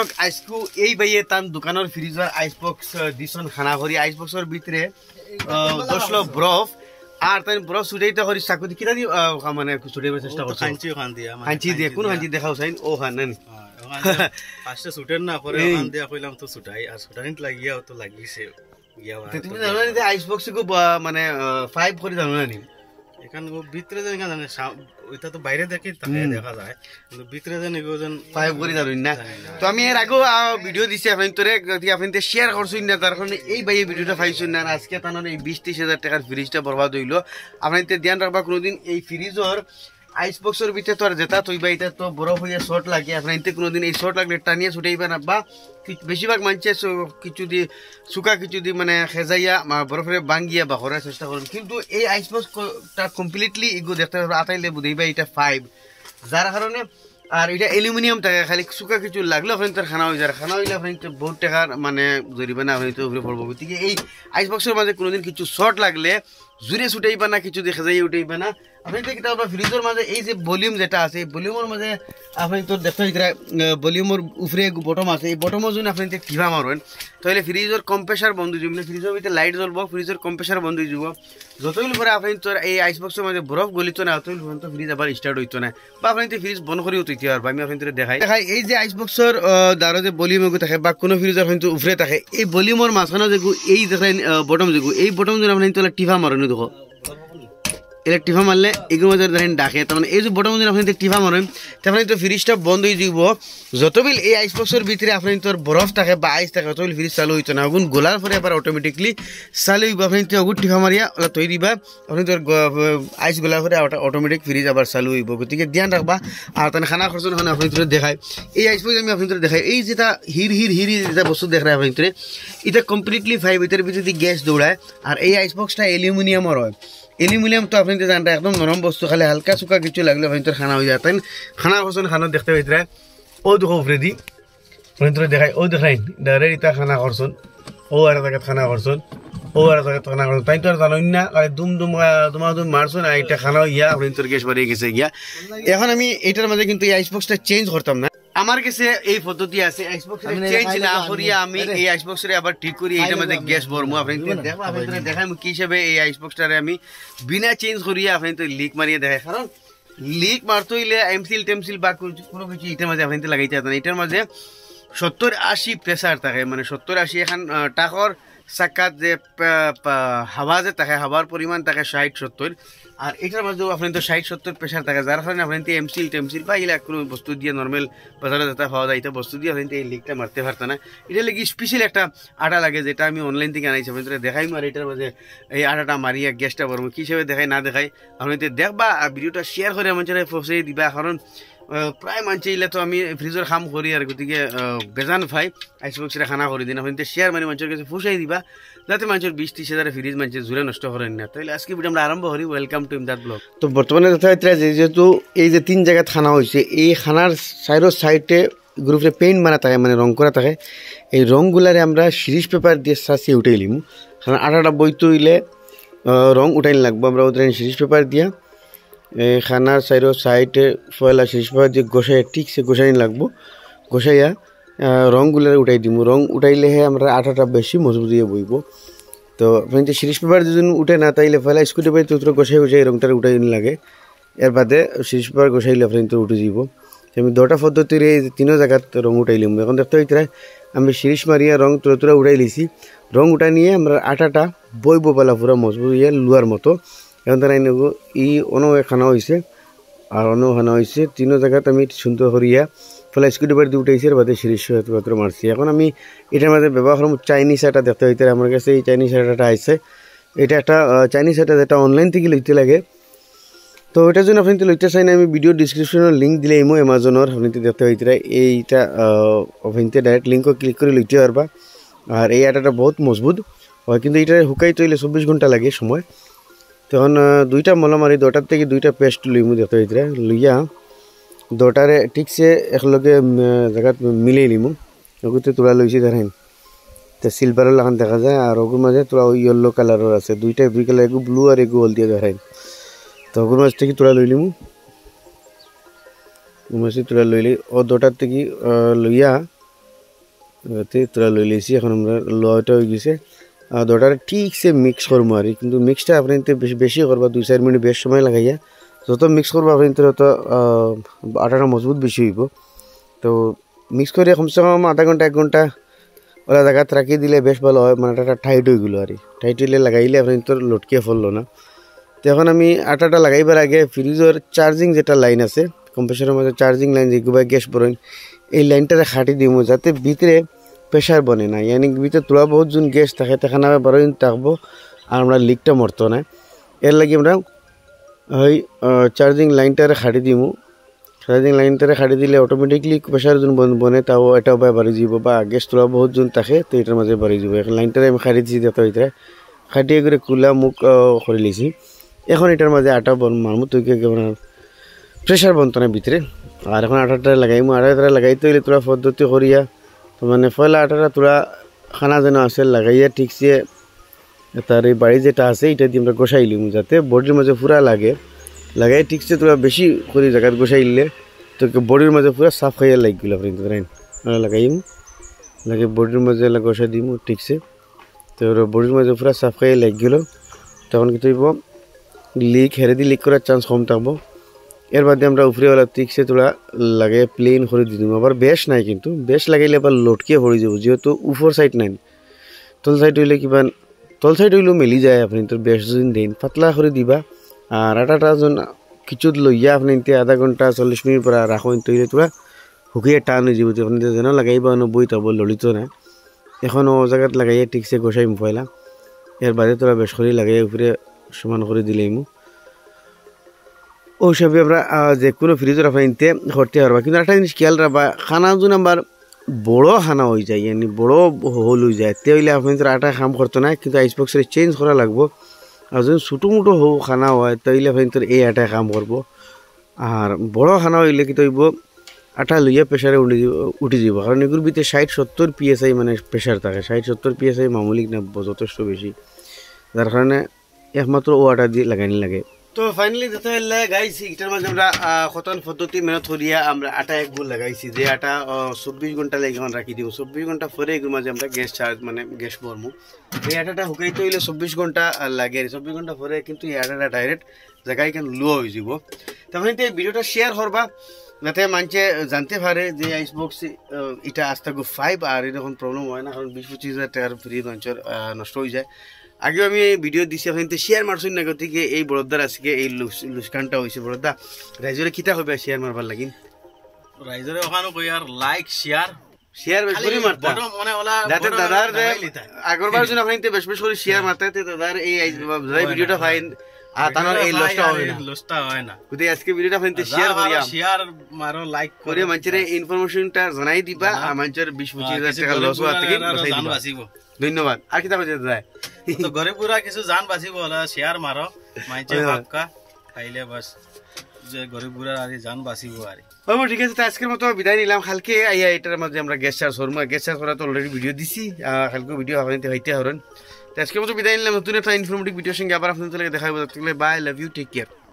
দর্শক আজকু এই বাইয়ে তান দোকানের ফ্রিজের আইসবক্স দিছন খানা করি আইসবক্সের ভিতরে দশলো বরফ আর তাই বরফ ছুটাইতে করি চাকু কিনা দি মানে ছুটাইবার চেষ্টা করছো হাঁচি দিয়ে কোন হাঁচি দেখাও চাই ও হান নানি ফার্স্টে ছুটেন না পরে ওখান দিয়া কইলাম তো ছুটাই আর ছুটানিত লাগিয়া তো লাগিছে গিয়া তুমি জানো না যে আইসবক্স কো মানে 5 করে জানো না নি এখান ভিতরে যেন জানে ওইটা তো বাইরে দেখি তাকে দেখা যায় কিন্তু ভিতরে যেন এগোজন 5 করে জানো না তো আমি এর আগেও ভিডিও দিছি আপনি তোরে আপনি শেয়ার করছুন না তার কারণে এই বাইয়ে ভিডিওটা পাইছুন না আজকে তানোর এই 20-30 হাজার টাকার ফ্রিজটা বরবাদ হইলো আপনি ধ্যান রাখবা কোনোদিন এই ফ্রিজর আইসবক্সের ভিতরে তো আর যেটা তৈবা এটা তো বরফ হইয়া শর্ট লাগে আপনার কোনোদিন এই শর্ট লাগলে টানিয়ে ছুটাইবে না বা বেশিরভাগ মানুষে কিছু দিয়ে শুকা কিছু দিয়ে মানে খেজাইয়া বরফে বাঙ্গিয়া বা করার চেষ্টা করেন কিন্তু এই আইসবক্সটা কমপ্লিটলি ইগো দেখতে পারবে আতাইলে বুঝাইবা এটা 5 যার কারণে আর এটা অ্যালুমিনিয়াম থাকে খালি শুকা কিছু লাগলে আপনি তার খানা হয়ে যায় খানা হইলে আপনি বহুত টাকার মানে জরিমানা আপনি তো উপরে পড়বো গতিকে এই আইসবক্সের মাঝে কোনোদিন কিছু শর্ট লাগলে জুড়ে ছুটাইবা না কিছু দেখে যাই উঠাইবা না আপনি কিতা ফ্রিজের মাঝে এই যে ভলিউম যেটা আছে এই ভলিউমের মাঝে আপনি তো দেখতে ভলিউমের উপরে বটম আছে এই বটমের জন্য আপনি টিভা মারবেন তাহলে ফ্রিজের কম্প্রেসার বন্ধ হয়ে যাবে ফ্রিজের ভিতরে লাইট জ্বলব ফ্রিজের কম্প্রেসার বন্ধ হয়ে যাব যতদিন পরে আপনি তোর এই আইসবক্সের মাঝে বরফ গলিত না ততদিন পর্যন্ত ফ্রিজ আবার স্টার্ট হইতো না বা আপনি ফ্রিজ বন্ধ করেও তৈতে পারবা আমি আপনি দেখাই এই যে আইসবক্সের দ্বারা যে ভলিউম থাকে বা কোনো ফ্রিজ আপনি উপরে থাকে এই ভলিউমের মাঝখানে যেগু এই দেখেন বটম যেগু এই বটম জন্য আপনি তোলা টিভা মারেন দেখো এটা টিফা মারলে এগুলোর মধ্যে ধরেন ডাকে তার মানে এই যে বটম আপনি টিফা মারেন তারপরে তো ফ্রিজটা বন্ধ হয়ে যাব যতবিল এই আইসবক্সের ভিতরে আপনি তোর বরফ থাকে বা আইস থাকে ততবিল ফ্রিজ চালু হইতো না আগুন গোলার পরে আবার অটোমেটিকলি চালু হইব আপনি তো আগুন টিফা মারিয়া ওলা তৈরি দিবা আপনি তোর আইস গোলার পরে অটোমেটিক ফ্রিজ আবার চালু হইব গতিকে ধ্যান রাখবা আর তাহলে খানা খরচ না আপনি তোর দেখায় এই আইসবক্স আমি আপনি তোর দেখাই এই যেটা হিরি যেটা বস্তু দেখায় আপনি তোর এটা কমপ্লিটলি 5 এটার ভিতরে গ্যাস দৌড়ায় আর এই আইসবক্সটা অ্যালুমিনিয়ামের হয় অ্যালুমিনিয়াম তো আপনি তো জানতে একদম নরম বস্তু খালি হালকা চুকা কিছু লাগলে আপনি তোর খানা হয়ে যায় খানা খরচন খানা দেখতে পাইতে ও দেখো উপরে দি আপনি তোর দেখাই ও দেখাই ডাইরেক্ট ইটা খানা খরচন ও আর জায়গায় খানা খরচন ও আর জায়গায় খানা খরচন তাই তো আর জানোই না দুম মারছুন আর এটা খানা ইয়া আপনি তোর গ্যাস বাড়িয়ে গেছে গিয়া এখন আমি এটার মাঝে কিন্তু এই আইসবক্সটা চেঞ্জ করতাম না আমার কাছে এই পদ্ধতি আছে আইসবক্সের চেঞ্জ না করিয়া আমি এই আইসবক্সের আবার ঠিক করি এইটার মধ্যে গ্যাস ভরমু আপনি দেখো আপনি দেখাই কি হিসাবে এই আইসবক্সটারে আমি বিনা চেঞ্জ করিয়া আপনি তো লিক মারিয়ে দেখাই কারণ লিক মারতে হইলে এমসিল টেমসিল বা কোনো কিছু এটার মাঝে আপনি লাগাইতে পারতেন এটার মাঝে 70-80 প্রেসার থাকে মানে 70-80 এখন টাকার চাকাত যে হাওয়া যে থাকে হাওয়ার পরিমাণ থাকে 60-70 আর এটার মাঝেও আপনি তো 60-70 প্রেসার থাকে যার কারণে আপনি এমসিল টেমসিল বা এগুলা কোনো বস্তু দিয়ে নর্মাল বাজারে যেটা পাওয়া যায় এটা বস্তু দিয়ে আপনি এই লিকটা মারতে পারতেন না এটা লেগে স্পেশাল একটা আটা লাগে যেটা আমি অনলাইন থেকে আনাইছি আপনি দেখাই আর এটার মাঝে এই আটাটা মারিয়া গ্যাসটা বরং কী হিসাবে দেখাই না দেখাই আপনি দেখবা ভিডিওটা শেয়ার করে আমার পৌঁছে দিবা কারণ প্রায় মানছে এলে তো আমি ফ্রিজের কাম করি আর গতিকে বেজান ভাই আইসবক্সের খানা করে দিন আপনি শেয়ার মানে মানুষের কাছে পৌঁছাই দিবা যাতে মানুষের 20-30 হাজার ফ্রিজ মানুষের জুড়ে নষ্ট করেন না তাহলে আজকে ভিডিও আমরা আরম্ভ করি ওয়েলকাম টু ইমদাদ ব্লগ তো বর্তমানে যথাযথ যেহেতু এই যে 3 জায়গায় খানা হয়েছে এই খানার সাইডে গ্রুপে পেইন্ট মারা থাকে মানে রং করা থাকে এই রংগুলারে আমরা সিরিজ পেপার দিয়ে সাঁচিয়ে উঠাই লিমু কারণ আটাটা বইতে হইলে রং উঠাইন লাগবো আমরা ওদের সিরিজ পেপার দিয়া খানার সাইডে পয়লা সিরিজ পেপার দিয়ে গোসাইয়া ঠিকসে গোসাই লাগবো গোসাইয়া রংগুলারে উঠাই দিব রং উঠাইলেহে আমরা আটাটা বেশি মজবুত দিয়ে বইব তো আপনি যে সিরিজ পেপার যদি উঠে না তাইলে পয়লা স্কুটি পাই তো গোসাই গোসাই রংটা উঠাই লাগে এর বাদে সিরিজ পেপার গোসাইলে আপনি তো উঠে যাব আমি 2টা পদ্ধতির এই 3 জায়গাত রং উঠাইলাম এখন দেখতে হইতে আমি সিরিজ মারিয়া রং তুলে উঠাই লিছি রং উঠা নিয়ে আমরা আটাটা বইব পেলা পুরো মজবুত ইয়ে লুয়ার মতো এখন তারা নেব ই অন্য খানা হয়েছে আর অন্য খানা হয়েছে 3 জায়গাত আমি সুন্দর করিয়া ফলে স্কুটি বাড়ি দিয়ে উঠাইছি আর বাদে সিরিজ পত্র মারছি এখন আমি এটার মধ্যে ব্যবহার করব চাইনিজ আটা দেখতে হইতে আমার কাছে এই চাইনিজ আটাটা আইছে এটা একটা চাইনিজ আটা যেটা অনলাইন থেকে লইতে লাগে তো এটার জন্য আপনি লইতে চাই না আমি ভিডিও ডিসক্রিপশনের লিঙ্ক দিলে এমো অ্যামাজনের আপনি দেখতে হইতে এইটা আপনি ডাইরেক্ট লিঙ্কও ক্লিক করে লইতে পারবা আর এই আটাটা বহুত মজবুত হয় কিন্তু এটা শুকাইতে হইলে 24 ঘন্টা লাগে সময় তখন 2টা মলম আর 2টার থেকে 2টা পেস্ট লইমু দেখতে হইতে লইয়া 2টারে ঠিকসে একলগে জায়গাত মিলাই লিমু ওগুতে তোলা লইছি ধরেন তো সিলভারের লাগান দেখা যায় আর ওগুর মাঝে তোলা ইয়েলো কালারের আছে 2 কালার এগু ব্লু আর এগু হলদিয়া ধরেন তো ওগুর মাঝ থেকে তোলা লইলিমু মাঝে তোলা লইলি ও 2টার থেকে লইয়া তোরা লই লেছি এখন আমরা লটা হয়ে গেছে দোটারে ঠিকসে মিক্স করবো আর কিন্তু মিক্সটা আপনি বেশি বেশি করবা 2-4 মিনিট বেশ সময় লাগাইয়া যত মিক্স করবো আপনি তত আটাটা মজবুত বেশি হইব তো মিক্স করে কমসে কম আধা ঘন্টা 1 ঘন্টা ওরা জায়গাত রাখি দিলে বেশ ভালো হয় মানে আটাটা টাইট হয়ে গেলো আর টাইট হইলে লাগাইলে আপনি তোর লটকে ফললো না তো এখন আমি আটাটা লাগাইবার আগে ফ্রিজের চার্জিং যেটা লাইন আছে কম্প্রেসারের মধ্যে চার্জিং লাইন যেগুলো গ্যাস বরং এই লাইনটারে খাটি দিব যাতে ভিতরে প্রেশার বনে না ইয়ানি ভিতরে তোলা বহুত জন গ্যাস থাকে তেখানে বড় দিন থাকবো আর আমরা লিকটা মরতো না এর লাগে আমরা ওই চার্জিং লাইনটারে খাটি দিব চার্জিং লাইনটারে খাটি দিলে অটোমেটিকলি প্রেশার জন বনে তাও এটাও বাড়ি যাব বা গ্যাস তোলা বহুত জন থাকে তো এটার মাঝে বাড়ি যাব এখন লাইনটারে আমি খাটি দিয়েছি দেখো এটা খাটিয়ে করে কুলা মুখ করে লিছি এখন এটার মাঝে আটা মারমু তুই প্রেশার বনতো না ভিতরে আর এখন আটাটা লাগাইমু আটাটা লাগাইতে হইলে তোরা পদ্ধতি করিয়া তো মানে পয়লা আটাটা তোরা খানা যেন আছে লাগাইয়া ঠিকসে তার এই বাড়ি যেটা আছে এটা দিয়ে আমরা গোসাই লিমু যাতে বডির মাঝে পুরা লাগাই ঠিকসে তোরা বেশি করে জায়গায় গোসাইলে তো বডির মাঝে পুরা সাফ খাইয়া লাগিল আপনি লাগাইমু লাগে বডির মাঝে গোসাই দিমু ঠিকসে তো বডির মাঝে পুরা সাফ খাইয়া লাগিল তখন কি হইব লিক হেরে দিয়ে লিক করার চান্স কম থাকবো এর বাদে আমরা উপরেওয়ালা ঠিকসে তোরা লাগে প্লেন করে দিয়ে দিব আবার বেশ নাই কিন্তু বেশ লাগাইলে আবার লটকে হয়ে যাব যেহেতু উপর সাইড নাই তল সাইড হইলে কিবা তল সাইড হইলেও মেলি যায় আপনি তোর বেশ দিন দিন পাতলা করে দিবা আর আটাটা কিছু লইয়া আপনি আধা ঘন্টা 40 মিনিট পর রাখো তৈলে তোরা শুকিয়ে টান হয়ে যাব আপনি যেন লাগাইবা বই তব ললিত না এখন ও জায়গাত লাগাইয়া ঠিকসে গোসাই মুফাইলা এর বাদে তোরা বেশ করে লাগাই উপরে সমান করে দিলেই ওই সবই আমরা যে কোনো ফ্রিজের আপনার করতে পারবা কিন্তু একটা জিনিস খেয়াল রাখবা খানা যদি আমার বড় খানা হয়ে যায় মানে বড় হোল হয়ে যায় তাহলে আপনার আটা কাম করতো না কিন্তু আইস বক্সের চেঞ্জ করা লাগবো আর যদি ছোটো মোটো খানা হয় তাহলে আপনার এই আটায় কাম করবো আর বড় খানা হইলে কি তৈব আটা লইয়া প্রেশারে উঠে যাব কারণ এগুলোর ভিতরে 60-70 PSI মানে প্রেশার থাকে 60-70 PSI মামুলি না যথেষ্ট বেশি যার কারণে একমাত্র ও আটা দিয়ে লাগাইনি লাগে তো ফাইনালি যেতে হলে গাইছি এটার মাঝে আমরা কতন পদ্ধতি মেহনত করিয়া আমরা আটা এক গুল লাগাইছি যে আটা 24 ঘন্টা লাগে রাখি দিব 24 ঘন্টা পরে এগুলোর মাঝে আমরা গ্যাস চার্জ মানে গ্যাস ভরমু এই আটাটা শুকাইতে হইলে 24 ঘন্টা লাগে 24 ঘন্টা পরে কিন্তু এই আটাটা ডাইরেক্ট জায়গায় কেন লো হয়ে যাব তখন এই ভিডিওটা শেয়ার করবা যাতে মানুষে জানতে পারে যে আইস বক্স এটা আস্তে 5 আর এরকম প্রবলেম হয় না কারণ 20-25 হাজার টাকার ফ্রি লঞ্চের নষ্ট হয়ে যায় আগে আমি ভিডিও দিছি আপনাদের শেয়ার মারছুন না গতিকে এই বড়দার আজকে এই লুসকানটা হইছে বড়দা রাইজরে কিতা হবে শেয়ার মারবার লাগিন রাইজরে ওখানে কই আর লাইক শেয়ার বেশ করে মারতা মনে হলা যাতে দাদার আগরবার জন্য আপনাদের বেশ করে শেয়ার মারতে দাদার এই ভিডিওটা ফাইন আর তার এই লসটা হয় না গতি আজকে ভিডিওটা আপনাদের শেয়ার করিয়া শেয়ার মারো লাইক করে মানুষের ইনফরমেশনটা জানাই দিবা আর মানুষের 20-25 হাজার টাকা লস হওয়া থেকে বাঁচাই দিবা ধন্যবাদ আর কিতা বাজে যায় তো ঘরে পুরা কিছু জান বাঁচিব হলা শেয়ার মারো মাইচে বাক্কা খাইলে বাস যে ঘরে পুরা আর জান বাঁচিব আর ঠিক আছে আজকের মতো বিদায় নিলাম কালকে আইয়া এটার মধ্যে আমরা গ্যাস চার্জ হরমু গ্যাস চার্জ করা তো অলরেডি ভিডিও দিছি কালকে ভিডিও আপনাদের হইতে হরন আজকের মতো বিদায় নিলাম নতুন একটা ইনফরমেটিভ ভিডিওর সঙ্গে আবার আপনাদের দেখা হবে bye love you take care